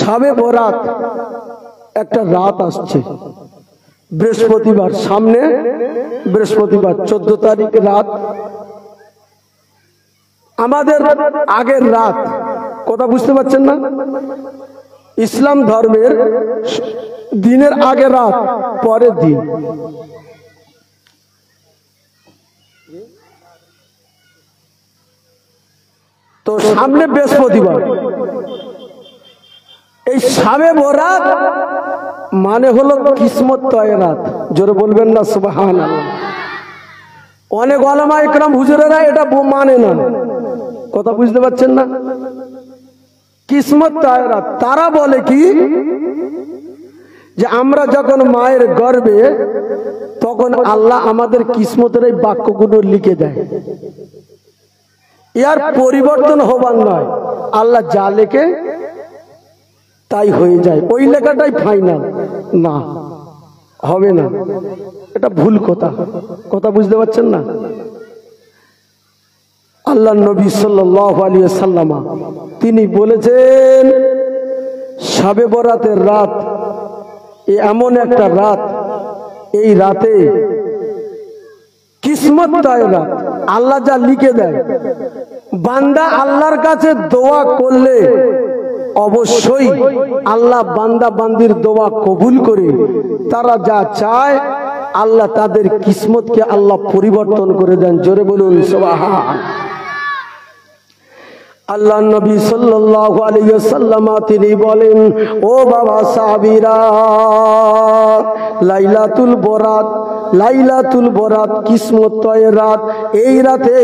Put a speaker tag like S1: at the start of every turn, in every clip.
S1: শবে বরাত একটা রাত আসছে বৃহস্পতিবার, সামনে বৃহস্পতিবার 14 তারিখ রাত, আমাদের আগের রাত। কথা বুঝতে পারছেন না? ইসলাম ধর্মের দিনের আগে রাত, পরের দিন। তো সামনে বৃহস্পতিবার, এই শবে বরাত মানে হলো কিসমত তয় রাত। জোরে বলবেন না সুবহানাল্লাহ। অনেক ওলামা ইকরাম হুজুরেরা এটা মানে না। কথা বুঝতে পারছেন না? কিসমত তয় রাত, তারা বলে কি যে আমরা যখন মায়ের গর্ভে, তখন আল্লাহ আমাদের কিসমতের এই বাক্যগুলো লিখে দেয়। ইয়ার পরিবর্তন হবার নয়, আল্লাহ যা লেখে তাই হয়ে যায়, ওই লেখাটাই ফাইনাল। না, হবে না, এটা ভুল কথা। কথা বুঝতে পারছেন না? আল্লাহ নবী সাল্লাল্লাহু আলাইহি ওয়াসাল্লাম তিনি বলেছেন শবে বরাতের রাত এমন একটা রাত, এই রাতে কিসমত তয় রাত, আল্লাহ যা লিখে দেয়। বান্দা আল্লাহর কাছে দোয়া করলে অবশ্যই আল্লাহ বান্দা বান্দির দোয়া কবুল করে, তারা যা চায় আল্লাহ তাদের কিসমতকে আল্লাহ পরিবর্তন করে দেন। জোরে বলুন সুবহান। আল্লাহ নবী সাল্লাল্লাহু আলাইহি ওয়াসাল্লাম তিনি বলেন, ও বাবা সাহাবীরা, লাইলাতুল বরাত, লাইলাতুল বরাত কিসমত তয় রাত। এই রাতে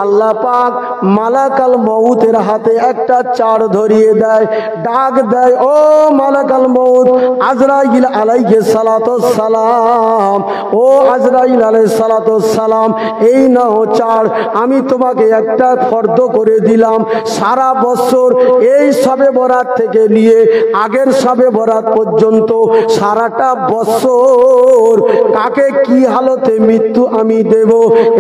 S1: আল্লাহ পাক মালাকাল মউতের হাতে একটা চার ধরিয়ে দেয়, ডাক দেয়, ও মালাকাল মউত, আজরাইল আলাইহিস সালাতুস সালাম, ও আজরাইল আলাইহিস সালাতুস সালাম, এই নাও চার, আমি তোমাকে একটা ফরজ করে দিলাম। সারা বছর এই শবে বরাত থেকে নিয়ে আগের শবে বরাত পর্যন্ত সারাটা বছর কাকে কি হালতে মৃত্যু আমি দেব,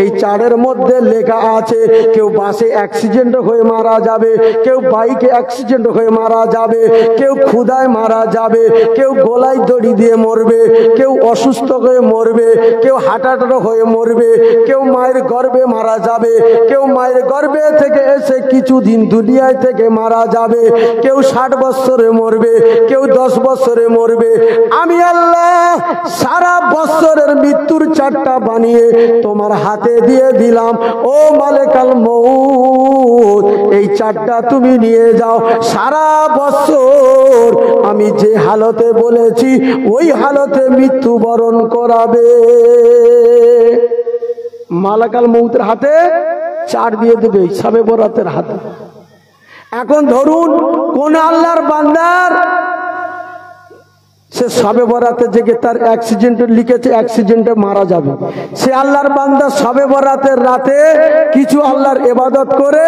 S1: এই চারের মধ্যে লেখা আছে। কেউ বাসে অ্যাক্সিডেন্ট হয়ে মারা যাবে, কেউ বাইকে অ্যাক্সিডেন্ট হয়ে মারা যাবে, কেউ ক্ষুধায় মারা যাবে, কেউ গলায় দড়ি দিয়ে মরবে, কেউ অসুস্থ হয়ে মরবে, কেউ হার্ট অ্যাটাক হয়ে মরবে, কেউ মায়ের গর্ভে মারা যাবে, কেউ মায়ের গর্ভে থেকে এসে কিছুদিন দুনিয়ায় থেকে মারা যাবে, কেউ 60 বছরে মরবে, কেউ 10 বছরে মরবে। আমি আল্লাহ সারা বছরের মৃত্যুর চারটা বানিয়ে তোমার হাতে দিয়ে দিলাম। ও মালিকাল মউত, এই চারটা তুমি নিয়ে যাও, সারা বছর আমি যে হালতে বলেছি ওই হালতে মৃত্যুবরণ করাবে। মালাকাল মউতের হাতে চার দিয়ে দেবে শবে বরাতের হাতে। এখন ধরুন কোন আল্লাহর বান্দার সে শবে বরাতে জেগে তার অ্যাক্সিডেন্ট লিখেছে, অ্যাক্সিডেন্টে মারা যাবে, সে আল্লাহর বান্দা শবে বরাতের রাতে কিছু আল্লাহর ইবাদত করে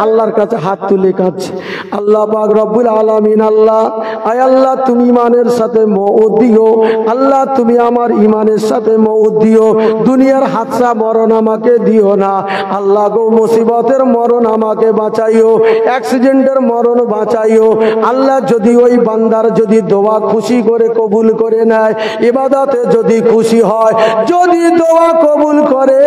S1: আল্লাহর কাছে হাত তুলে কাঁদছে, আল্লাহ পাক রব্বুল আলামিন, আল্লাহ আয় আল্লাহ তুমি ইমানের সাথে মওত দিও, আল্লাহ তুমি আমার ইমানের সাথে মওত দিও, দুনিয়ার হাদসা মরণ আমাকে দিও না, আল্লাহ গো মুসিবতের মরণ আমাকে বাঁচাইও, অ্যাক্সিডেন্টের মরণ বাঁচাইও। আল্লাহ যদি ওই বান্দার যদি দোয়া খুশি করে কবুল করে নেয়, ইবাদতে যদি খুশি হয়, যদি দোয়া কবুল করে,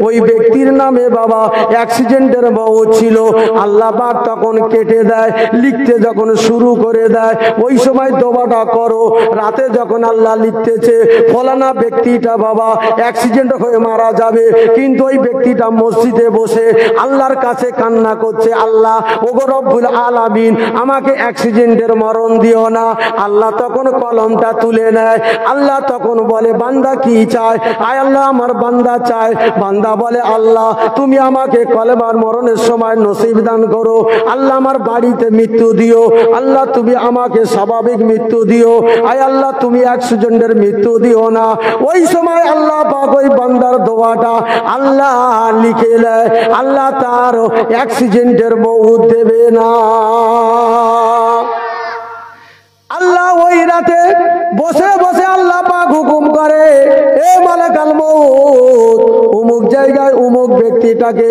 S1: ওই ব্যক্তির নামে বাবা অ্যাক্সিডেন্টের মওত ছিল, আল্লাহ পাক তখন কেটে দেয়, লিখতে যখন শুরু করে দেয়, ওই সময় দোয়াটা করো। রাতে যখন আল্লাহ লিখতেছে ফলানা ব্যক্তিটা বাবা অ্যাক্সিডেন্ট হয়ে মারা যাবে, কিন্তু ওই ব্যক্তিটা মসজিদে বসে আল্লাহর কাছে কান্না করছে, আল্লাহ ওগো রব্বুল আলামিন আমাকে অ্যাক্সিডেন্টের মরণ দিও না। আল্লাহ তখন কলমটা তুলে নেয়, আল্লাহ তখন বলে বান্দা কি চায়? আয় আল্লাহ আমার বান্দা চায়। বান্দা বলে আল্লাহ তুমি আমাকে কলেমার মরণের সময় নসিব দান করো, আল্লাহ আমার বাড়িতে মৃত্যু দিও, আল্লাহ তুমি আমাকে স্বাভাবিক মৃত্যু দিও, আয় আল্লাহ তুমি অ্যাক্সিডেন্টের মৃত্যু দিও না। ওই সময় আল্লাহ পাক ওই বান্দার দোয়াটা আল্লাহ লিখে নেয়, আল্লাহ তার অ্যাক্সিডেন্টের মওত দেবে না। আল্লাহ ওই রাতে বসে বসে আল্লাহ পাক হুকুম করে, এ মালাকাল মউত অমুক জায়গায় অমুক ব্যক্তি ব্যক্তিটাকে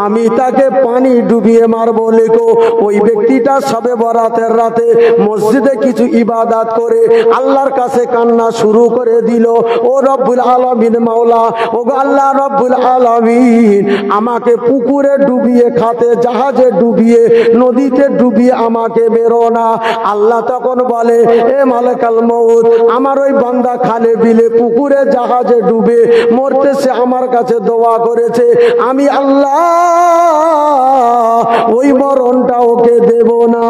S1: আমি তাকে পানি ডুবিয়ে মারবো লেখো। ওই ব্যক্তিটা সবে বরাতের রাতে মসজিদে কিছু ইবাদত করে আল্লাহর কাছে কান্না শুরু করে দিল, ও রব্বুল আলামিন মাওলা, ও আল্লাহ রব্বুল আলামিন, আমাকে পুকুরে ডুবিয়ে খাতে জাহাজে ডুবিয়ে নদীতে ডুবিয়ে আমাকে বেরো না। আল্লাহ তখন বলে, এ মালাকাল মউত, আমার ওই বান্দা খালে বিলে পুকুরে জাহাজে ডুবে মরতেছে, আমার কাছে দোয়া করেছে, আমি আল্লাহ ওই মরণটা ওকে দেব না।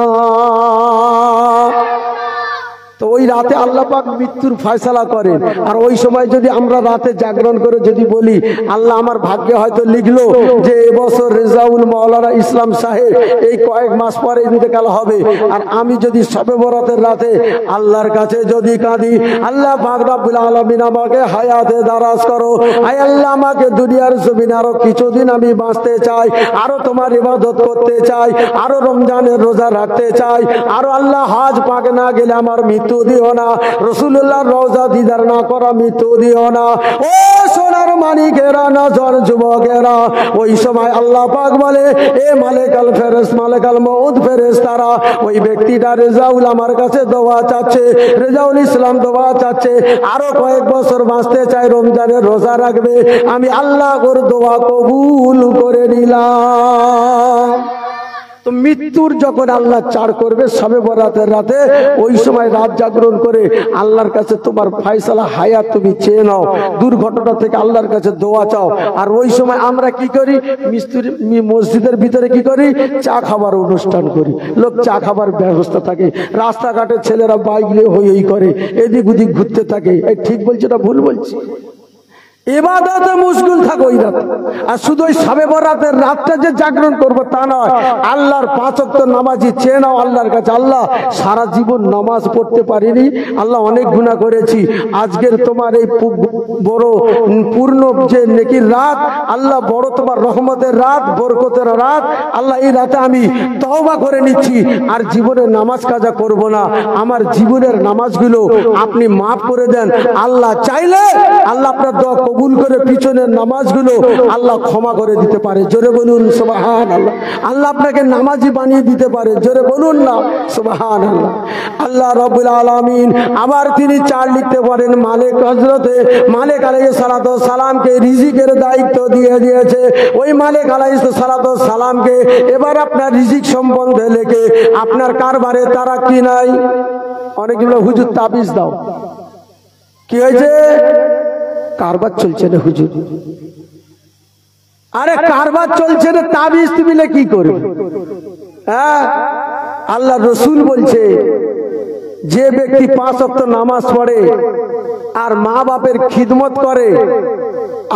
S1: তো ওই রাতে আল্লাহ পাক মৃত্যুর ফয়সালা করেন। আর ওই সময় যদি আমরা রাতে জাগরণ করে যদি বলি, আল্লাহ আমার ভাগ্যে হয়তো লিখলো যে এবছর রেজাউল মাওলানা ইসলাম সাহেব এই কয়েক মাস পরে ইন্তেকাল হবে, আর আমি যদি শবে বরাতের রাতে আল্লাহর কাছে যদি কাঁদি, আল্লাহ পাক রব্বুল আলামিন আমাকে হায়াতে দারাজ করো, আয় আল্লাহ আমাকে দুনিয়ার জমিনে আরো কিছুদিন আমি বাঁচতে চাই, আরো তোমার ইবাদত করতে চাই, আরো রমজানের রোজা রাখতে চাই, আরো আল্লাহ হজ পাক না গেলে আমার মৃত্যু দিও না, রাসূলুল্লাহর রওজা দিদার না করা মৃত্যু দিও না। ও সোনার মানিকেরা, নজর যুবকেরা, ওই সময় আল্লাহ পাক বলে, এ মালিকাল ফেরেশ, মালিকাল মউত ফেরেশতারা, ওই ব্যক্তিটা রেজাউল আমার কাছে দোয়া চাচ্ছে, রেজাউল ইসলাম দোয়া চাচ্ছে, আরো কয়েক বছর বাঁচতে চাই, রমজানের রোজা রাখবে, আমি আল্লাহ ওর দোয়া কবুল করে নিলাম। তো মৃত্যুর যখন আল্লাহ চার করবে শবে বরাতের রাতে, ওই সময় রাত জাগরণ করে আল্লাহর কাছে তোমার ফয়সালা হায়াত তুমি চেয়ে নাও, দুর্ঘটনা থেকে আল্লাহর কাছে দোয়া চাও। আর ওই সময় আমরা কি করি, মসজিদের ভিতরে কি করি, চা খাবার অনুষ্ঠান করি, লোক চা খাবার ব্যবস্থা থাকে, রাস্তাঘাটে ছেলেরা বাইক নিয়ে হই হই করে, এদিক ওদিক ঘুরতে থাকে। এই ঠিক বলছে না ভুল বলছি? ইবাদতে মুশগুল থাকো ওই রাত। আর শুধু ওই শবে বরাতের রাতটা যে জাগরণ করবো তা নয়, আল্লাহর 5 ওয়াক্ত নামাজি চেয়ে নাও আল্লাহর কাছে, আল্লাহ সারা জীবন নামাজ পড়তে পারিনি, আল্লাহ অনেক গুনাহ করেছি, আজকের তোমার এই বড় পূর্ণ যে নেকির রাত, আল্লাহ বড় তোমার রহমতের রাত, বরকতের রাত, আল্লাহ এই রাতে আমি তওবা করে নিচ্ছি, আর জীবনে নামাজ কাজা করব না, আমার জীবনের নামাজগুলো আপনি মাফ করে দেন। আল্লাহ চাইলে আল্লাহ আপনার দোয়া কবুল করে পিছনের নামাজগুলো আল্লাহ ক্ষমা করে দিতে পারে। জোরে বলুন সুবহানাল্লাহ। আল্লাহ আপনাকে নামাজি বানিয়ে দিতে পারে। জোরে বলুন না সুবহানাল্লাহ। আল্লাহ রাব্বুল আলামিন আবার তিনি 4 লিখতে পারেন। মালিক হযরতে মালিক আলাইহিস সালাতু ওয়াস সালামকে রিজিকের দায়িত্ব দিয়ে দিয়েছে। ওই মালিক আলাইহিস সালাতু ওয়াস সালামকে এবার আপনার রিজিক সম্বন্ধে লেখে আপনার কারবারে তারাক্কি নাই। অনেকগুলো হুজুর তাবিজ দাও, কি হয়েছে? কারবার চলছে না হুজুর। আরে কারবার চলছে না, তাবিজ তুমি কি করবে? হ্যাঁ, আল্লাহ রসুল বলছে যে ব্যক্তি 5 ওয়াক্ত নামাজ পড়ে আর মা বাপের খিদমত করে,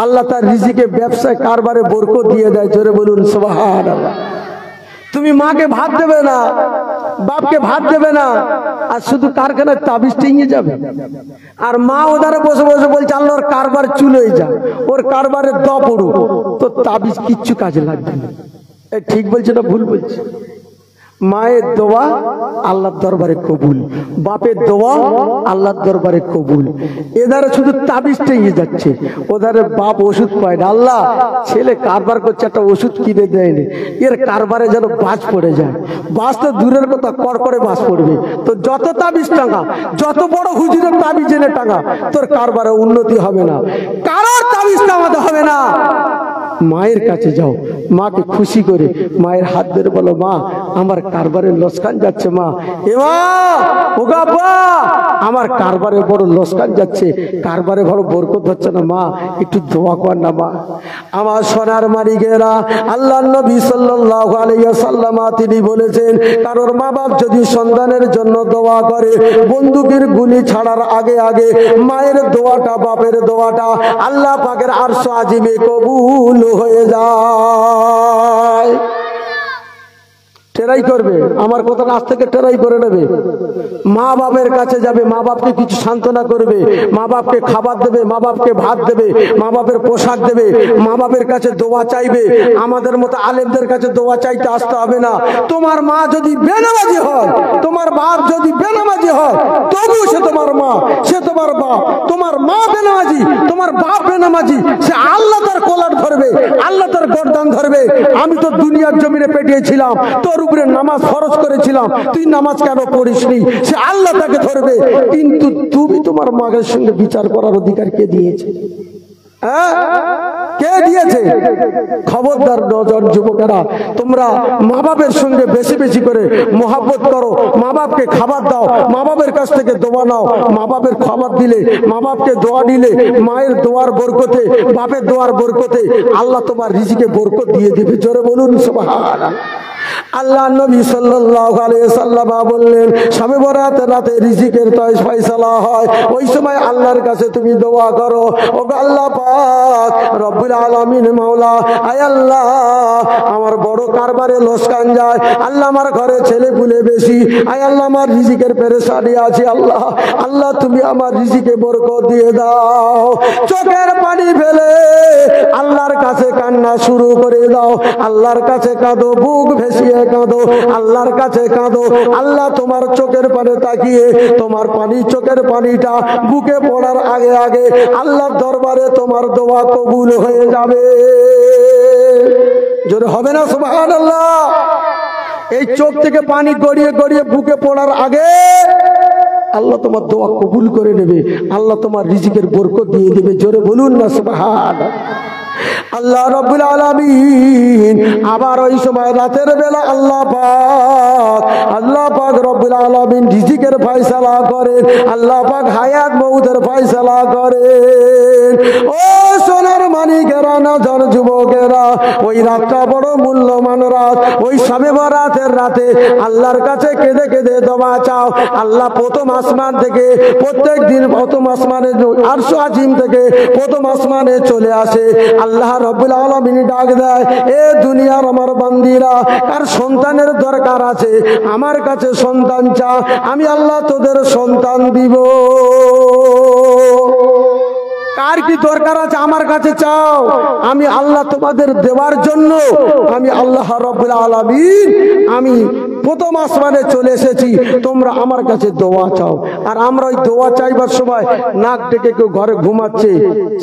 S1: আল্লাহ তার রিজিকে ব্যবসায় কারবারে বরকত দিয়ে দেয়। জোরে বলুন সুবহানাল্লাহ। তুমি মাকে ভাত দেবে না, বাপকে ভাত দেবে না, আর শুধু কারখানায় তাবিজ টিঙে যাবে, আর মা ওধারে বসে বসে বলছে আল্লাহর কারবার চুলোই যা, ওর কারবারে দ পড়ু, তো তাবিজ কিচ্ছু কাজে লাগবে না। ঠিক বলছে না ভুল বলছে? মায়ের দোয়া আল্লাহর দরবারে কবুল, বাপের দোয়া আল্লাহর দরবারে কবুল। এদারে শুধু তাবিজ টেঙে যাচ্ছে, ওদারে বাপ ওষুধ পায় না। আল্লাহ ছেলে কারবার করছে, একটা ওষুধ কিনে দেয়নি, এর কারবারে যেন বাজ পড়ে যায়। বাজ তো দূরের কথা, কড়কড়ে বাজ পড়বে। তো যত তাবিজ টাঙা, যত বড় হুজুরের তাবিজ এনে টাঙা, তোর কারবারে উন্নতি হবে না, কারোর তাবিজ টাঙাতে হবে না। মায়ের কাছে যাও, মাকে খুশি করে মায়ের হাত ধরে বলো, মা আমার কারবারে লোকসান যাচ্ছে, মা এ মা ও বাবা আমার কারবারে বড় লোকসান যাচ্ছে, কারবারে বড় বরকত হচ্ছে না, মা একটু দোয়া কর না মা। আমার সোনার মালিকেরা, আল্লাহর নবী সাল্লাল্লাহু আলাইহি ওয়াসাল্লাম তিনি বলেছেন, কারোর মা বাপ যদি সন্তানের জন্য দোয়া করে, বন্দুকের গুলি ছাড়ার আগে আগে মায়ের দোয়াটা, বাপের দোয়াটা আল্লাহ পাকের আরশ আজিমে কবুল হয়ে যায়। টেরাই করবে, আমার কথা আজ থেকে টেরাই করে নেবে। মা বাপের কাছে যাবে, মা বাপকে কিছু সান্ত্বনা করবে, মা বাপকে খাবার দেবে, মা বাপকে ভাত দেবে, মা বাপের পোশাক দেবে, মা বাপের কাছে দোয়া চাইবে। আমাদের মতো আলেমদের কাছে দোয়া চাইতে আসতে হবে না। তোমার মা যদি বেনামাজি হয়, তোমার বাপ যদি বেনামাজি হয়, তবু সে তোমার মা, সে তোমার বাপ। তোমার মা বেনামাজি, তোমার বাপ বেনামাজি, সে আল্লাহ তার কলার ধরবে, আল্লাহ তার গর্দান ধরবে। আমি তো দুনিয়ার জমিনে পেটিয়েছিলাম, তোর উপরে নামাজ ফরজ করেছিলাম, তুই নামাজ কেন পড়িসনি, সে আল্লাহ তাকে ধরবে। কিন্তু তুমি তোমার মায়ের সঙ্গে বিচার করার অধিকার কে দিয়েছে? কে দিয়েছে? খবরদার নজর যুবকেরা, তোমরা মা বাপের সঙ্গে বেশি বেশি করে মহাব্বত করো, মা বাপকে খাবার দাও, মা বাপের কাছ থেকে দোয়া নাও। মা বাপের খাবার দিলে, মা বাপকে দোয়া দিলে, মায়ের দোয়ার বরকতে, বাপের দোয়ার বরকতে আল্লাহ তোমার রিজিকে বরকত দিয়ে দিবে। জোরে বলুন সুবহানাল্লাহ। আল্লাহ নবী সাল্লাল্লাহু আলাইহি সাল্লাম বললেন, শবে বরাতের রাতে রিজিকের ফয়সালা হয়। ওই সময় আল্লাহর কাছে তুমি দোয়া করো, ও আল্লাহ পাক রব্বুল আলামিন মাওলা, আয় আল্লাহ আমার বড় কারবারে লোকসান যায়, আল্লাহ আমার ঘরে ছেলে পুলে বেশি, আয় আল্লাহ আমার রিজিকের পেরেশানি আছে, আল্লাহ আল্লাহ তুমি আমার রিজিকে বরকত দিয়ে দাও। চোখের পানি ফেলে আল্লাহর কাছে কান্না শুরু করে দাও, আল্লাহর কাছে কাঁদো, বুক ভেসিয়ে কাঁদো, আল্লাহর কাছে কাঁদো। আল্লাহ তোমার চোখের পানে তাকিয়ে, তোমার পানি, চোখের পানিটা বুকে পড়ার আগে আগে আল্লাহর দরবারে তোমার দোয়া কবুল হয়ে যাবে। জোরে হবে না সুবহানাল্লাহ? এই চোখ থেকে পানি গড়িয়ে গড়িয়ে বুকে পড়ার আগে আল্লাহ তোমার দোয়া কবুল করে নেবে, আল্লাহ তোমার রিজিকের বরকত দিয়ে দেবে। জোরে বলুন না সুবহানাল্লাহ। আল্লাহ রাব্বুল আলামিন আবার ওই সময় রাতের বেলা আল্লাহ পাক রব্বুল আলামিন রিজিকের ফয়সালা করেন, আল্লাহ পাক হায়াত মউতের ফয়সালা করেন। ও সোনার মানিকেরা, নজর যুবকেরা, ওই রাতটা বড় মূল্যবান রাত। ওই শবে বরাতের রাতে আল্লাহর কাছে কেঁদে কেঁদে দোয়া চাও। আল্লাহ প্রথম আসমান থেকে প্রত্যেক দিন প্রথম আসমানে আরশ আজিম থেকে প্রথম আসমানে চলে আসে। আল্লাহ রাব্বুল আলামিন ডাক দেয়, এ দুনিয়ার আমার বান্দিরা, কার সন্তানের দরকার আছে আমার কাছে সন্তান চা, আমি আল্লাহ তোদের সন্তান দিব। কার কি দরকার আছে আমার কাছে চাও, আমি আল্লাহ তোমাদের দেওয়ার জন্য আমি আল্লাহ রাব্বুল আলামিন আমি প্রথম আসমানে চলে এসেছি। তোমরা আমার কাছে দোয়া চাও। আর আমরা ওই দোয়া চাইবার সময় নাক ডেকে কেউ ঘরে ঘুমাচ্ছে,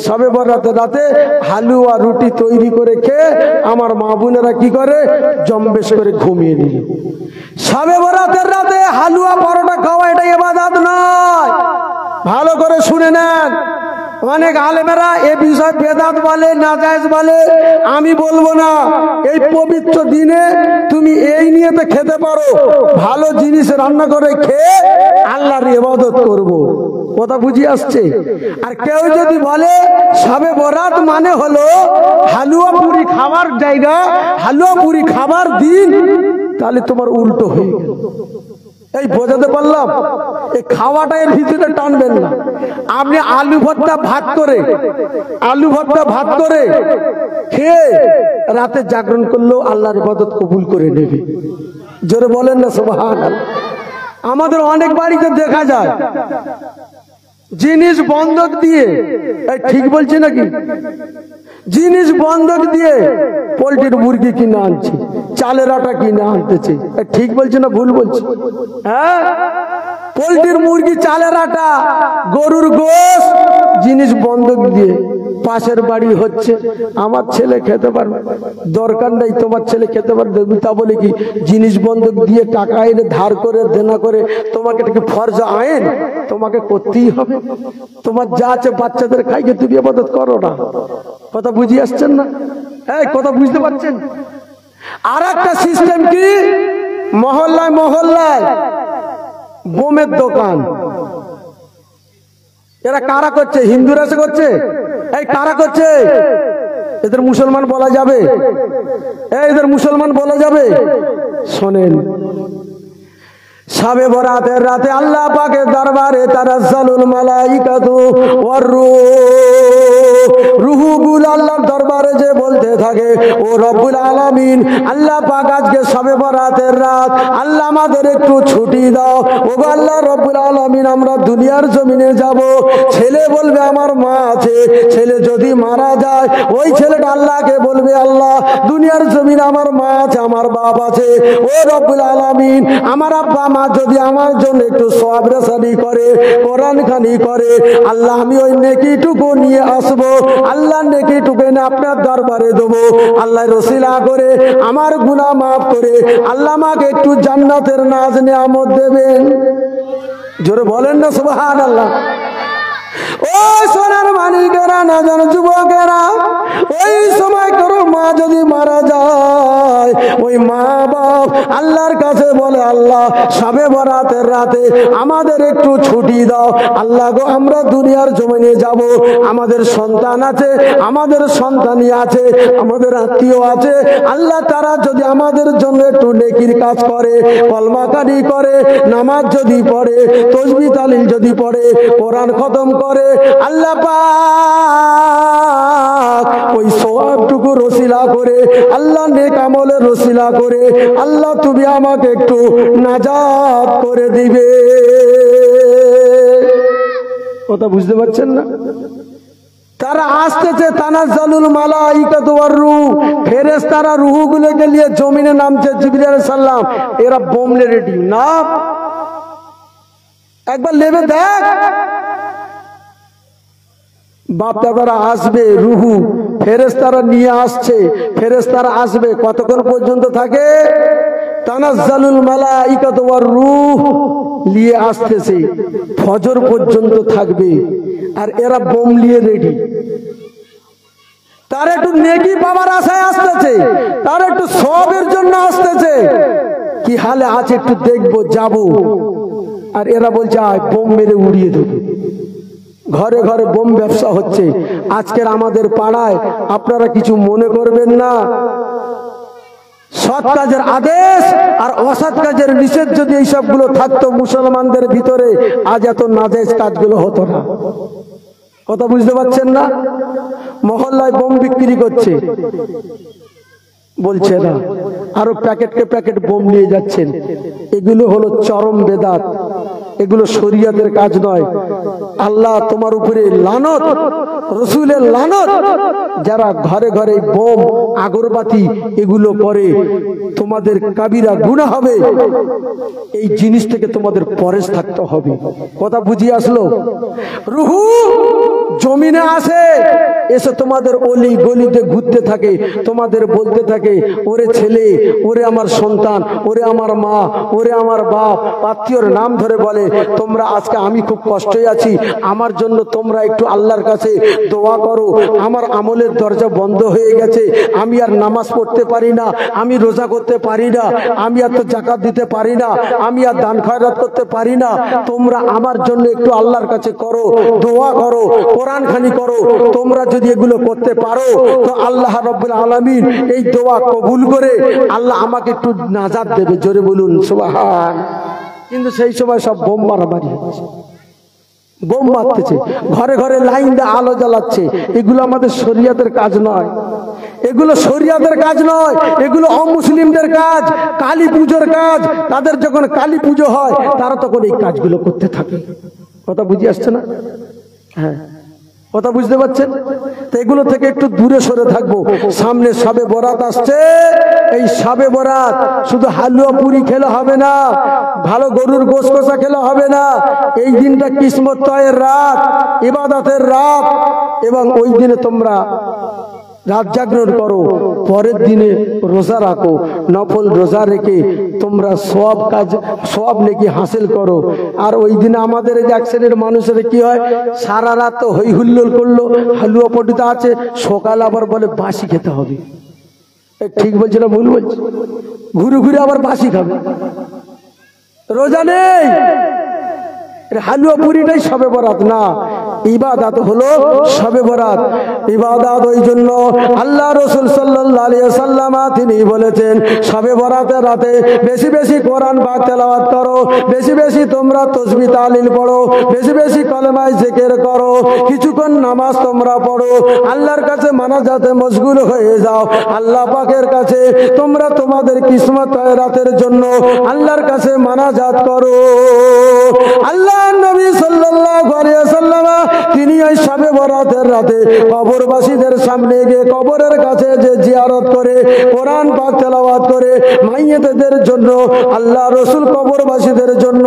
S1: শবে বরাতের রাতে হালুয়া রুটি তৈরি করে খেয়ে আমার মা বোনেরা কি করে, জম্বেশ করে ঘুমিয়ে নিল। শবে বরাতের রাতে হালুয়া পরোটা খাওয়া এটা ইবাদত নয়, ভালো করে শুনে নেন। অনেক আলেমেরা এ বিষয় বেদাত বলে, নাজায়েজ বলে, আমি বলবো না। এই পবিত্র দিনে তুমি এই নিয়েতে খেতে পারো, ভালো জিনিস রান্না করে খেয়ে আল্লাহর ইবাদত করব। কথা বুঝি আসছে? আর কেউ যদি বলে শবে বরাত মানে হলো হালুয়া পুরি খাবার জায়গা, হালুয়া পুরি খাবার দিন, তাহলে তোমার উল্টো হয়ে গেল। এই বোঝাতে পারলাম? এই খাওয়াটা এর ভিতরে টানবেন না। আপনি আলু ভর্তা ভাত করে খেয়ে রাতে জাগরণ করলেও আল্লাহর ইবাদত কবুল করে নেবে। জোরে বলেন না সুবহানাল্লাহ। আমাদের অনেক বাড়িতে দেখা যায় জিনিস বন্ধক দিয়ে, এই ঠিক বলছি নাকি, জিনিস বন্ধক দিয়ে পোল্ট্রির মুরগি কিনে আনছে, চালের আটা কিনে আনতেছে। ঠিক বলছে না ভুল বলছে? হ্যাঁ, পোল্ট্রির মুরগি, চালের আটা, গরুর গোশ জিনিস বন্ধক দিয়ে পাশের বাড়ি হচ্ছে, আমার ছেলে খেতে পারবে, দরকার নাই তোমার ছেলে খেতে পারবে, তা বলে কি জিনিস বন্ধক দিয়ে টাকা এনে ধার করে দেনা করে তোমাকে কি ফরজ আইন তোমাকে করতেই হবে? তোমার যা আছে বাচ্চাদের খাইকে তুমি ইবাদত করো না। কথা বুঝিয়ে আসছেন না? এই কথা বুঝতে পারছেন? আর একটা সিস্টেম কি, মহল্লায় মহল্লায় বোমের দোকান। এরা কারা করছে? হিন্দুরা এসে করছে। এই কারা করছে? এদের মুসলমান বলা যাবে? এদের মুসলমান বলা যাবে? শোনেন, শবে বরাতের রাতে আল্লাহ পাকের দরবারে তানাজ্জালুল মালাইকাতু ওয়ার রূহ, রুহুগুল আল্লাহর দরবারে যে বলতে থাকে, ও রব্বুল আলামিন, আল্লাহ পাক আজকে শবে বরাতের রাত, আল্লাহ আমাদের একটু ছুটি দাও। ও আল্লাহ রব্বুল আলামিন, আমরা দুনিয়ার জমিনে যাব। ছেলে বলবে আমার মা আছে, ছেলে যদি মারা যায় ওই ছেলেটা আল্লাহকে বলবে, আল্লাহ দুনিয়ার জমিনে আমার মা আছে, আমার বাপ আছে। ও রব্বুল আলামিন, আমার আব্বা মা যদি আমার জন্য একটু সওয়াব রেসানি করে, কোরআন খানি করে, আল্লাহ আমি ওই নেকিটুকু নিয়ে আসবো। আল্লাহ নেকিটুকু এনে আপনার দরবারে দেবো। আল্লাহ রসিলা করে আমার গুনাহ মাফ করে আল্লাহ আমাকে একটু জান্নাতের নাজ নিয়ামত দেবেন। জোরে বলেন না সুবহানাল্লাহ। ও সোনার মানিকেরা, না জানো যুবকেরা, ওই সময় করো মা যদি মারা যায়, ওই মা বাপ আল্লাহর কাছে বলে, আল্লাহ শবে বরাতের রাতে আমাদের একটু ছুটি দাও। আল্লাহ গো, আমরা দুনিয়ার জমিনে যাব, আমাদের সন্তান আছে, আমাদের সন্তানি আছে, আমাদের আত্মীয় আছে। আল্লাহ তারা যদি আমাদের জন্য একটু নেকির কাজ করে, কলমা কারি করে, নামাজ যদি পড়ে, তাসবিহ তাহলিল যদি পড়ে, কোরআন খতম করে, আল্লাহ পাক ওই সওয়াবটুকু রসিলা করে, আল্লাহ নেক আমলের রসিলা করে, আল্লাহ তুমি আমাকে একটু নাজাত করে দিবে। কথা বুঝতে পারছেন না? তারা আসতেছে, তানাজ্জালুল মালাইকাতু ওয়ার রূহ, ফেরেশতারা রূহগুলোকে নিয়ে জমিনে নামছে। জিবরিল আলাইহিস সালাম এরা বোমলে রেডি না, একবার লেবে দেখ। বাপ দাদারা আসবে, রুহু ফেরেশতারা নিয়ে আসছে, ফেরেশতারা আসবে। কতক্ষণ পর্যন্ত থাকে? তানাজ্জালুল মালাইকাতু ওয়ার রূহ নিয়ে আসতেছে, ফজর পর্যন্ত থাকবে। আর এরা বোম নিয়ে রেডি। তার একটু নেকি পাওয়ার আশায় আসতেছে, তার একটু সওয়াবের জন্য আসতেছে। কি হালে আছে একটু দেখবো, যাবো। আর এরা বলছে আয় বোম মেরে উড়িয়ে দেবো। ঘরে ঘরে বোম ব্যবসা হচ্ছে আজকের আমাদের পাড়ায়। আপনারা কিছু মনে করবেন না। সৎ কাজের আদেশ আর অসৎ কাজের নিষেধ যদি এই সবগুলো থাকতো মুসলমানদের ভিতরে, আজ এত নাজায়েজ কাজগুলো হতো না। কথা বুঝতে পারছেন না? মহল্লায় বোম বিক্রি করছে, বলছে না, আরো প্যাকেটকে প্যাকেট বোম নিয়ে যাচ্ছেন। এগুলো হলো চরম বেদাত, এগুলো শরীয়তের কাজ নয়। আল্লাহ তোমার উপরে লানত, রসুলের লানত। যারা ঘরে ঘরে বোম, আগরবাতি এগুলো করে, তোমাদের কাবিরা গুনাহ হবে। এই জিনিস থেকে তোমাদের পরেশ থাকতে হবে। কথা বুঝিয়ে আসলো? রুহু জমিনে আসে, এসে তোমাদের অলি গলিতে ঘুরতে থাকে, তোমাদের বলতে থাকে, ওরে ছেলে, ওরে আমার সন্তান, ওরে আমার মা, ওরে আমার বাপ, আত্মীয়র নাম ধরে বলে, তোমরা আজকে আমি খুব কষ্টে আছি, আমার জন্য তোমরা একটু আল্লাহর কাছে দোয়া করো। আমার আমলের দরজা বন্ধ হয়ে গেছে, আমি আর নামাজ পড়তে পারি না, আমি রোজা করতে পারি না, আমি আর তো যাকাত দিতে পারি না, আমি আর দান খয়রাত করতে পারি না। তোমরা আমার জন্য একটু আল্লাহর কাছে করো, দোয়া করো, কোরআন খানি করো। তোমরা যদি এগুলো করতে পারো তো আল্লাহ রাব্বুল আলামিন এই দোয়া কবুল করে আল্লাহ আমাকে একটু নাজাত দেবে। জোরে বলুন সুবহান। কিন্তু সেই সময় সব বোম মারামারি হচ্ছে, বোম মারতেছে, ঘরে ঘরে লাইন দিয়ে আলো জ্বালাচ্ছে। এগুলো আমাদের শরীয়তের কাজ নয়, এগুলো শরীয়তের কাজ নয়, এগুলো অমুসলিমদের কাজ, কালী পুজোর কাজ। তাদের যখন কালী পুজো হয় তারা তখন এই কাজগুলো করতে থাকে। কথা বুঝে আসছে না? হ্যাঁ, কথা বুঝতে পারছেন? তো এগুলো থেকে একটু দূরে সরে থাকবো। সামনে শবে বরাত আসছে। এই শবে বরাত শুধু হালুয়া পুরি খেলে হবে না, ভালো গরুর গোশত কষা খেলে হবে না। এই দিনটা কিসমত তয়ের রাত, ইবাদতের রাত, এবং ওই দিনে তোমরা রাত জাগরণ করো, পরের দিনে রোজা রাখো, নফল রোজা রেখে তোমরা সওয়াব কাজ, সওয়াব নেকি হাসিল করো। আর ওই দিনে আমাদের এই এক শ্রেণীর মানুষের কি হয়, সারা রাত তো হই হুল্লোড় করলো, হালুয়া পটিতে আছে, সকাল আবার বলে বাসি খেতে হবে। ঠিক বলছি না ভুল বলছি? ঘুরে ঘুরে আবার বাসি খাবে। রোজা নেই, হালুয়া পুরিটাই শবে বরাত না। ইবাদত হলো শবে বরাত। ইবাদত ওই জন্য আল্লাহ রাসূল সাল্লাল্লাহু আলাইহি ওয়াসাল্লাম তিনি বলেছেন, শবে বরাতের রাতে বেশি বেশি কোরআন পাক তেলাওয়াত করো, বেশি বেশি তোমরা তাসবিহ তাহলিল পড়ো, বেশি বেশি কলেমা জিকির করো, কিছুক্ষণ নামাজ তোমরা পড়ো, আল্লাহর কাছে মানাজাতে মশগুল হয়ে যাও। আল্লাহ পাকের কাছে তোমরা তোমাদের কিসমত রাতের জন্য আল্লাহর কাছে মানাজাত করো। আল্লাহ নবী সাল্লাল্লাহু আলাইহি ওয়াসাল্লাম তিনি ওই শবে বরাতের রাতে কবরবাসীদের সামনে গিয়ে কবরের কাছে যে জিয়ারত করে কোরআন পাক তেলাওয়াত করে মাইয়েতদের জন্য আল্লাহ রাসূল কবরবাসীদের জন্য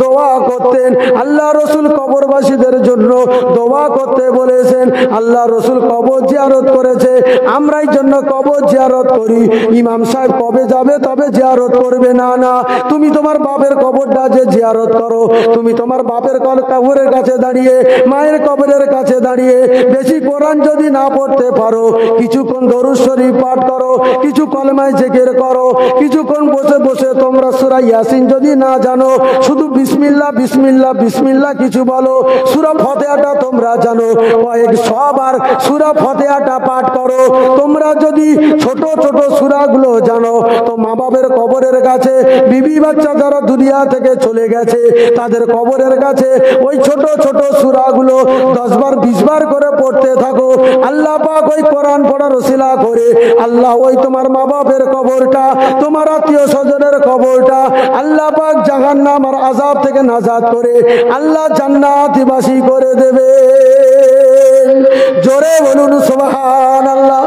S1: দোয়া করতেন। আল্লাহ রাসূল কবরবাসীদের জন্য দোয়া করতে বলেছেন। আল্লাহ রাসূল কবর জিয়ারত করেছে, আমরাই জন্য কবর জিয়ারত করি। ইমাম সাহেব কবে যাবে তবে জিয়ারত করবে না, না, তুমি তোমার বাপের কবরটা যে জিয়ারত করো, তুমি তোমার বাপের কবরের কাছে দাঁড়িয়ে, মায়ের কবরের কাছে দাঁড়িয়ে বেশি কোরআন যদি না পড়তে পারো, কিছুক্ষণ দরুদ শরীফ পাঠ করো, কিছু কলেমায় জিকির করো, কিছুক্ষণ বসে বসে তোমরা সূরা ইয়াসিন যদি না জানো, শুধু বিসমিল্লাহ বিসমিল্লাহ বিসমিল্লাহ কিছু বলো। সূরা ফাতিহাটা তোমরা জানো, কয়েক সবার সূরা ফাতিহাটা পাঠ করো। তোমরা যদি ছোট ছোট সূরাগুলো জানো, তো মা বাবার কবরের কাছে, বিবি বাচ্চা যারা দুনিয়া থেকে চলে গেছে তাদের কবরের কাছে ওই ছোট ছোট সূরাগুলো 10 বার 20 বার করে পড়তে থাকো। আল্লাহ পাক ওই কোরআন পড়ার ওসিলা করে আল্লাহ ওই তোমার মা বাপের কবরটা, তোমার আত্মীয় স্বজনের কবরটা আল্লাহ পাক জাহান্নাম আর আযাব থেকে নাজাত করে আল্লাহ জান্নাতবাসী করে দেবে। জোরে বলুন সুবহানাল্লাহ,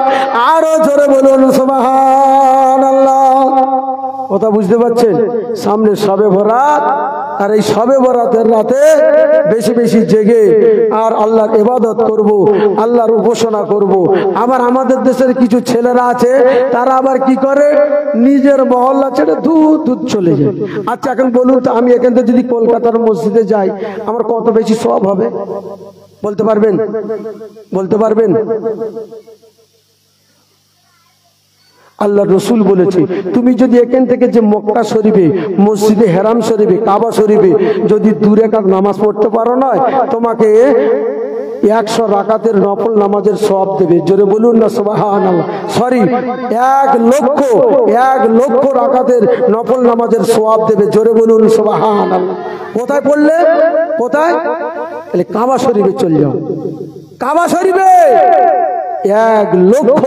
S1: আরো জোরে বলুন সুবহানাল্লাহ। কথা বুঝতে পারছেন? সামনে শবে বরাত, আর এই শবে বরাতের রাতে বেশি বেশি জেগে আর আল্লাহর ইবাদত করব, আল্লাহর উপাসনা করব। আবার আমাদের দেশের কিছু ছেলেরা আছে, তারা আবার কি করে, নিজের মহল্লা ছেড়ে দূর দূর চলে যায়। আচ্ছা এখন বলুন তো, আমি এখান থেকে যদি কলকাতার মসজিদে যাই আমার কত বেশি সওয়াব হবে? বলতে পারবেন? বলতে পারবেন? আল্লাহ রসুল বলেছে, তুমি যদি এখান থেকে যে মক্কা শরীফে, মসজিদে হেরাম শরীফে, কাবা শরীফে যদি 2 রাকাত নামাজ পড়তে পারো, নয় তোমাকে 100 রাকাতের নফল নামাজের সওয়াব দেবে। জোরে বলুন না সুবহানাল্লাহ। সরি, 1 লক্ষ রাকাতের নফল নামাজের সওয়াব দেবে। জোরে বলুন সুবহানাল্লাহ। কোথায় পড়লে? কোথায়? তাহলে কাবা শরীফে চলে যাও, কাবা শরীফে 1 লক্ষ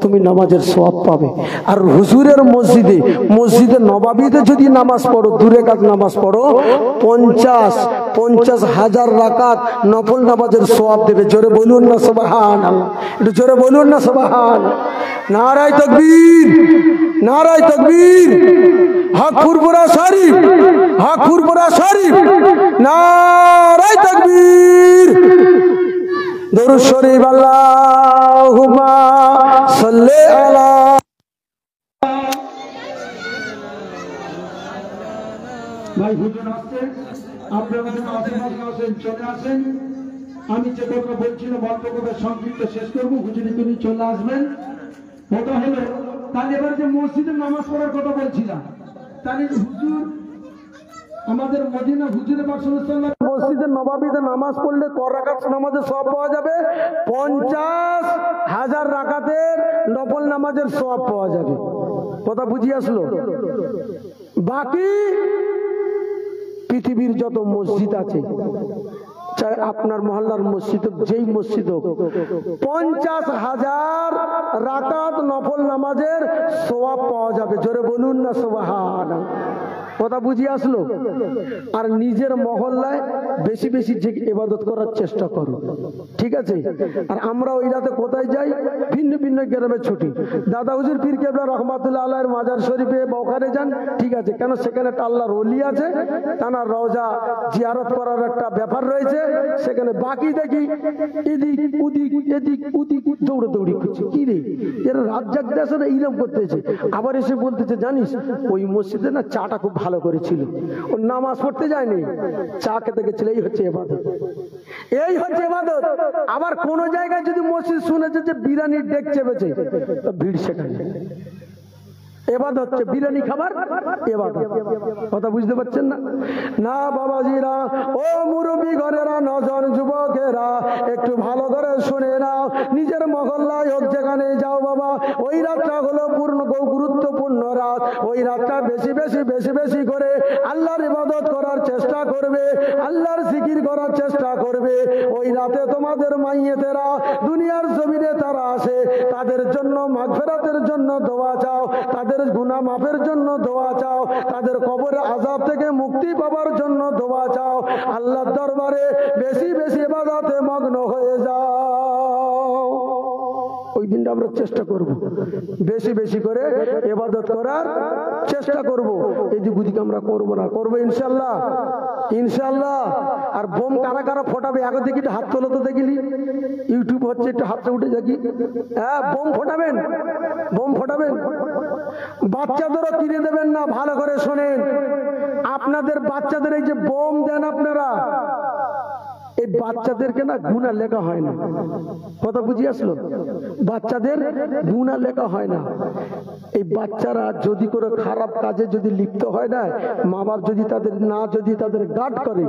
S1: তুমি নামাজের সওয়াব পাবে। আর হুজুরের মসজিদে, মসজিদে নববীতে যদি নামাজ পড়ো, 2 রাকাত নামাজ পড়ো, 50,000 রাকাত নফল নামাজের সওয়াব দেবে। জোরে বলুন না সুবহানাল্লাহ, একটু জোরে বলুন না সুবহানাল্লাহ। নারায়ে তাকবীর, নারায়ে তাকবীর। হক ফুরফুরা শরীফ, হক ফুরফুরা শরীফ, নারায়ে তাকবীর। দরুদ শরীফ, আল্লাহুম্মা সাল্লি আলা। ভাই হুজুর আসছেন, আপনারা যেন আশীর্বাদ করেন, চলে আসেন। আমি যে কথা বলছিলাম বক্তব্যটা সংক্ষিপ্ত শেষ করবো, হুজুরি তুমি চলে আসবেন। ওটা হলো, তাহলে এবার যে মসজিদে নামাজ পড়ার কথা বলছিলাম, তাহলে হুজুর আমাদের মদিনা হুজুরে পাক সাল্লাল্লাহু আলাইহি ওয়াসাল্লাম মসজিদে নববীতে নামাজ পড়লে ক রাকাত নামাজের সওয়াব পাওয়া যাবে? 50,000 রাকাতের নফল নামাজের সওয়াব পাওয়া যাবে। কথা বুঝিয়ে আসলো? বাকি পৃথিবীর যত মসজিদ আছে, চাই আপনার মহল্লার মসজিদ, যেই মসজিদ হোক, 50,000 রাকাত নফল নামাজের সওয়াব পাওয়া যাবে। জোরে বলুন না সুবহানাল্লাহ। কথা বুঝিয়ে আসলো? আর নিজের মহল্লায় বেশি বেশি যে ইবাদত করার চেষ্টা করো, ঠিক আছে? আর আমরা ওই রাতে কোথায় যাই? ভিন্ন ভিন্ন গ্রামে ছুটি। দাদা হুজুর পীর কেবলা রহমাতুল্লাহ আলাইহির মাজার শরীফে বা ওখানে যান, ঠিক আছে, কেন সেখানে একটা আল্লাহর ওলি আছে, তানার রওজা জিয়ারত করার একটা ব্যাপার রয়েছে সেখানে। বাকি দেখি এদিক ওদিক, এদিক ওদিক দৌড়ে দৌড়ি করছে। কি রে, এরা রাত জাগতে আসে না, ইলাম করতেছে। আবার এসে বলতেছে, জানিস ওই মসজিদে না চাটা খুব ভালো করেছিল, ও নামাজ পড়তে যায়নি, চা খেতে গেছিল। এই হচ্ছে ইবাদত, এই হচ্ছে ইবাদত। আবার কোন জায়গায় যদি মসজিদ শুনেছে যে বিরিয়ানির ডেক চেপেছে, তো ভিড় সেখানে। এবাদত হচ্ছে বিরিয়ানি খাবার এবাদত। কথা বুঝতে পারছেন না? না বাবাজিরা, ও মুরব্বী ঘরেরা, নজন যুবকেরা, একটু ভালো করে শুনে নাও। নিজের মহল্লায় হোক, যেখানে যাও বাবা, ওই রাতটা হলো গুরুত্বপূর্ণ রাত। ওই রাতটা বেশি বেশি বেশি বেশি করে আল্লাহর ইবাদত করার চেষ্টা করবে, আল্লাহর জিকির করার চেষ্টা করবে। ওই রাতে তোমাদের মাইয়েতেরা দুনিয়ার জমিনে তারা আসে, তাদের জন্য মাগফিরাতের জন্য দোয়া চাও, তাদের গুনাহ মাফের জন্য দোয়া চাও, তাদের কবরের আযাব থেকে মুক্তি পাওয়ার জন্য দোয়া চাও। আল্লাহর দরবারে বেশি বেশি ইবাদতে মগ্ন হয়ে যাও। ওই দিনটা আমরা চেষ্টা করব, বেশি বেশি করে ইবাদত করার চেষ্টা করব। এই যে বুঝি আমরা করবো না, করবো ইনশাল্লাহ, ইনশাল্লাহ। আর বোম কারা কারা ফোটাবে আগে দেখি, হাত তোলো তো দেখিলি। ইউটিউব হচ্ছে, একটু হাতটা উঠে দেখি। হ্যাঁ, বোম ফোটাবেন, বোম ফোটাবেন। বাচ্চাদেরও কিনে দেবেন না, ভালো করে শোনেন। আপনাদের বাচ্চাদের এই যে বোম দেন আপনারা, এই বাচ্চাদেরকে না গুনাহ লেখা হয় না। কথা বুঝি আসলো? বাচ্চাদের গুনাহ লেখা হয় না। এই বাচ্চারা যদি করে খারাপ কাজে যদি লিপ্ত হয় না, মা বাপ যদি তাদের গার্ড করে,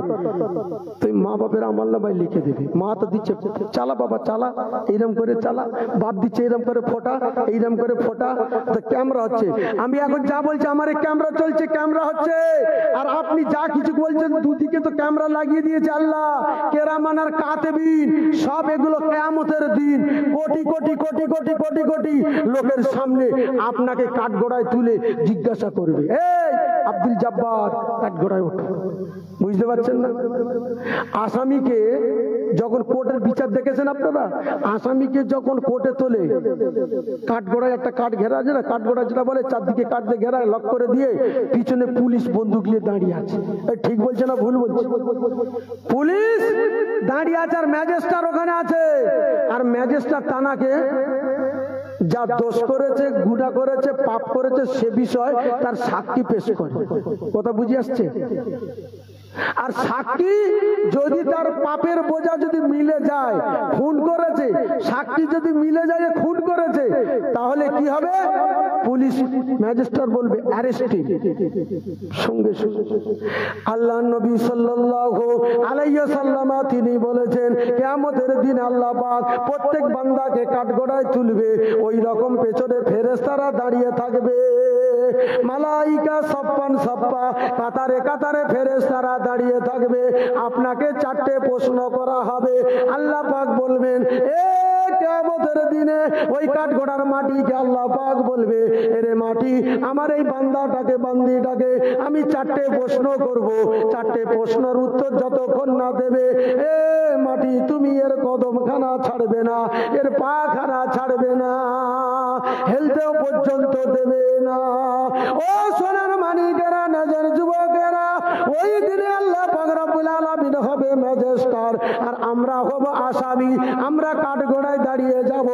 S1: তো মা বাপের আমলনামায় লিখে দেবে। মা তো দিচ্ছে, চালা বাবা চালা, এইরকম করে চালা। বাপ দিচ্ছে এইরকম করে ফোটা, এইরকম করে ফোটা। তো ক্যামেরা হচ্ছে, আমি এখন যা বলছি আমার এই ক্যামেরা চলছে, ক্যামেরা হচ্ছে। আর আপনি যা কিছু বলছেন, দুদিকে তো ক্যামেরা লাগিয়ে দিয়েছে আল্লাহ। কেরামান আর কাতেবিন, সব এগুলো কিয়ামতের দিন কোটি কোটি কোটি কোটি কোটি কোটি লোকের সামনে আপনাকে কাঠগড়ায় তুলে জিজ্ঞাসা করবে, এই আব্দুল জব্বার কাঠগড়ায় ওঠো। বুঝতে পারছেন না? আসামিকে যখন কোর্টের বিচার দেখেছেন আপনারা, আসামিকে যখন কোর্টে তোলে, কাঠগড়ায় একটা কাঠ ঘেরা আছে না, কাঠগড়া যেটা বলে, চারদিকে কাঠ দিয়ে ঘেরা, লক করে দিয়ে পিছনে পুলিশ বন্দুক নিয়ে দাঁড়িয়ে আছে। ঠিক বলছে না ভুল বলছে? পুলিশ দাঁড়িয়ে আছে আর ম্যাজিস্ট্রেট ওখানে আছে। আর ম্যাজিস্ট্রেট তানাকে যা দোষ করেছে, গুনাহ করেছে, পাপ করেছে, সে বিষয় তার সাক্ষী পেশ করে। কথা বুঝে আসছে? আর সাক্ষী যদি তার পাপের বোঝা যদি মিলে যায়, খুন করেছে, সাক্ষী যদি মিলে যায় খুন করেছে, তাহলে কি হবে? পুলিশ ম্যাজিস্ট্রেট বলবে অ্যারেস্টিং, সঙ্গে সঙ্গে। আল্লাহ নবী সাল্লাল্লাহু আলাইহি ওয়াসাল্লাম তিনি বলেছেন, কিয়ামতের দিন আল্লাহ পাক প্রত্যেক বান্দাকে কাঠগড়ায় তুলবে। ওই রকম পেছনে ফেরেশতারা দাঁড়িয়ে থাকবে, মালাইকা সফান সফা, কাতারে কাতারে ফেরেশতারা দাঁড়িয়ে থাকবে। আপনাকে চারটে প্রশ্ন করা হবে। আল্লাহ পাক বলবেন, এ কিয়ামতের দিনে ওই কাঠগড়ার মাটিকে আল্লাহ পাক বলবে, এরে মাটি, আমার এই বান্দাটাকে, বান্দিটাকে আমি চারটে প্রশ্ন করব। চারটে প্রশ্নের উত্তর যতক্ষণ না দেবে, এ মাটি, তুমি এর কদমখানা ছাড়বে না, এর পা খানা ছাড়বে না, হেলতেও পর্যন্ত দেবে না। ও সোনার মানিকেরা, নজর যুবকেরা, ওই দিনে আল্লাহ পাক রব্বুল আলামিন হবে ম্যাজিস্ট্রেট, আর আমরা হব আসামি। আমরা কাঠগড়ায় দাঁড়িয়ে যাব,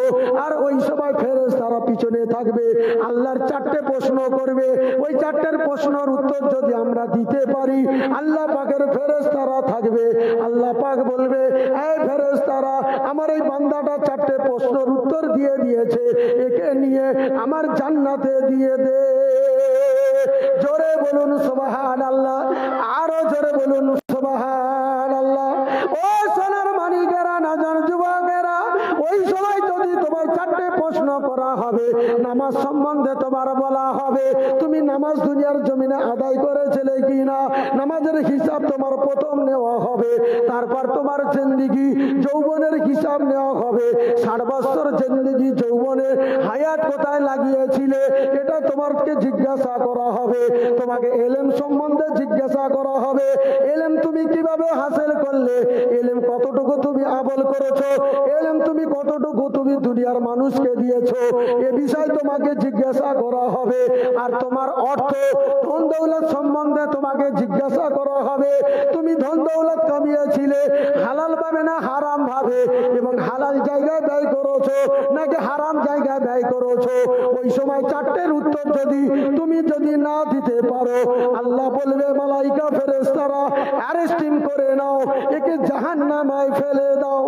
S1: আর ওই সবাই ফেরেশতারা পিছনে থাকবে। আল্লাহর চারটে প্রশ্ন করবে। ওই চারটের প্রশ্নের উত্তর যদি আমরা দিতে পারি, আল্লাহ পাকের ফেরেশতারা থাকবে। আল্লাহ পাক বলবে, এই ফেরেশতারা, আমার এই বান্দাটা চারটে প্রশ্নের উত্তর দিয়ে দিয়েছে, একে নিয়ে আমার জান্নাতে দিয়ে দে। জোরে বলুন সুবহানাল্লাহ, আরো জোরে বলুন সুবহানাল্লাহ। ও সোনার মানিকেরা, নাজান যুবকেরা, ওই সময় যদি তোমার চারটে প্রশ্ন করা হবে, নামাজ সম্বন্ধে তোমার বলা হবে, তুমি নামাজ দুনিয়ার জমিনে আদায় করেছিলে কিনা, নামাজের হিসাব তোমার প্রথম নেওয়া হবে। তারপর তোমার জিন্দেগি যৌবনের হিসাব নেওয়া হবে। 60 বছর জিন্দেগি যৌবনে হায়াত কোথায় লাগিয়েছিলে, এটা তোমাকে জিজ্ঞাসা করা হবে। তোমাকে এলেম সম্বন্ধে জিজ্ঞাসা করা হবে, এলেম তুমি কিভাবে হাসিল করলে, এলেম কতটুকু তুমি আমল করেছো, এলেম তুমি কতটুকু তুমি দুনিয়ার মানুষকে দিয়েছো, এ বিষয় তোমাকে জিজ্ঞাসা করা হবে। আর তোমার অর্থ, ধন দৌলত সম্বন্ধে তোমাকে জিজ্ঞাসা করা হবে। তুমি ধন দৌলত কামিয়েছিলে হালাল ভাবে না হারাম ভাবে, এবং হালাল জায়গায় ব্যয় করেছো নাকি হারাম জায়গায় ব্যয় করেছো। ওই সময় চারটের উত্তর তুমি যদি না দিতে পারো, আল্লাহ বলবে, মালাইকা ফেরেশতারা অ্যারেস্টিং করে নাও, একে জাহান্নামায় ফেলে দাও।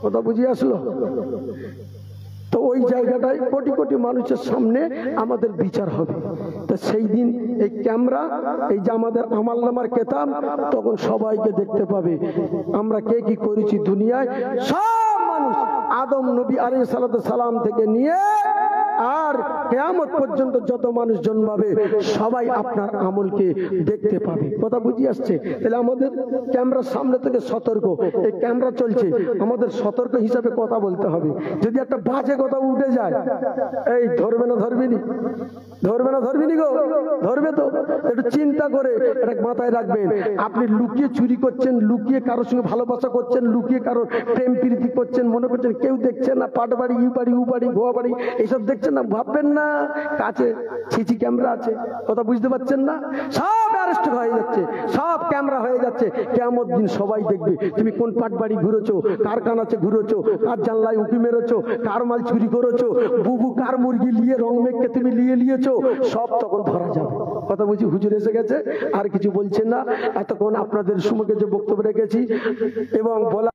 S1: কথা বুঝিয়ে আসলো? তো ওই জায়গাটায় কোটি কোটি মানুষের সামনে আমাদের বিচার হবে। তো সেই দিন এই ক্যামেরা, এই যে আমাদের আমলনামার কেতাব, তখন সবাইকে দেখতে পাবে আমরা কে কি করেছি দুনিয়ায়। সব মানুষ আদম নবী আলাইহিস সালাম থেকে নিয়ে আর কিয়ামত পর্যন্ত যত মানুষ জন্মাবে সবাই আপনার আমলকে দেখতে পাবে। কথা বুঝি আসছে? তাহলে আমাদের ক্যামেরার সামনে থেকে সতর্ক, এই ক্যামেরা চলছে, আমাদের সতর্ক হিসাবে কথা বলতে হবে। যদি একটা বাজে কথা উঠে যায়, এই ধরবে না ধরবিনি, ধরবে না ধরবিনি গো, ধরবে তো। একটু চিন্তা করে এটা মাথায় রাখবেন। আপনি লুকিয়ে চুরি করছেন, লুকিয়ে কারোর সঙ্গে ভালোবাসা করছেন, লুকিয়ে কারোর প্রেম প্রীতি করছেন, মনে করছেন কেউ দেখছে না, পাট বাড়ি, ই বাড়ি, উ বাড়ি, ভুয়া বাড়ি, এইসব দেখছেন না, ভাববেন না কাছে সিসি ক্যামেরা আছে। কথা বুঝতে পারছেন না? সব অ্যারেস্ট হয়ে যাচ্ছে, সব ক্যামেরা হয়ে যাচ্ছে। কিয়ামত দিন সবাই দেখবে তুমি কোন পাট বাড়ি ঘুরেছো, কার কানাচে ঘুরেছো, কার জানলায় উঁকি মেরেছো, কার মাল চুরি করেছো, বুবু কার মুরগি নিয়ে রং মেঘকে তুমি নিয়েছো, সব তখন ধরা যাবে। কথা বুঝি? হুজুর এসে গেছে, আর কিছু বলছেন না। এতক্ষণ আপনাদের সম্মুখে যে বক্তব্য রেখেছি এবং বলা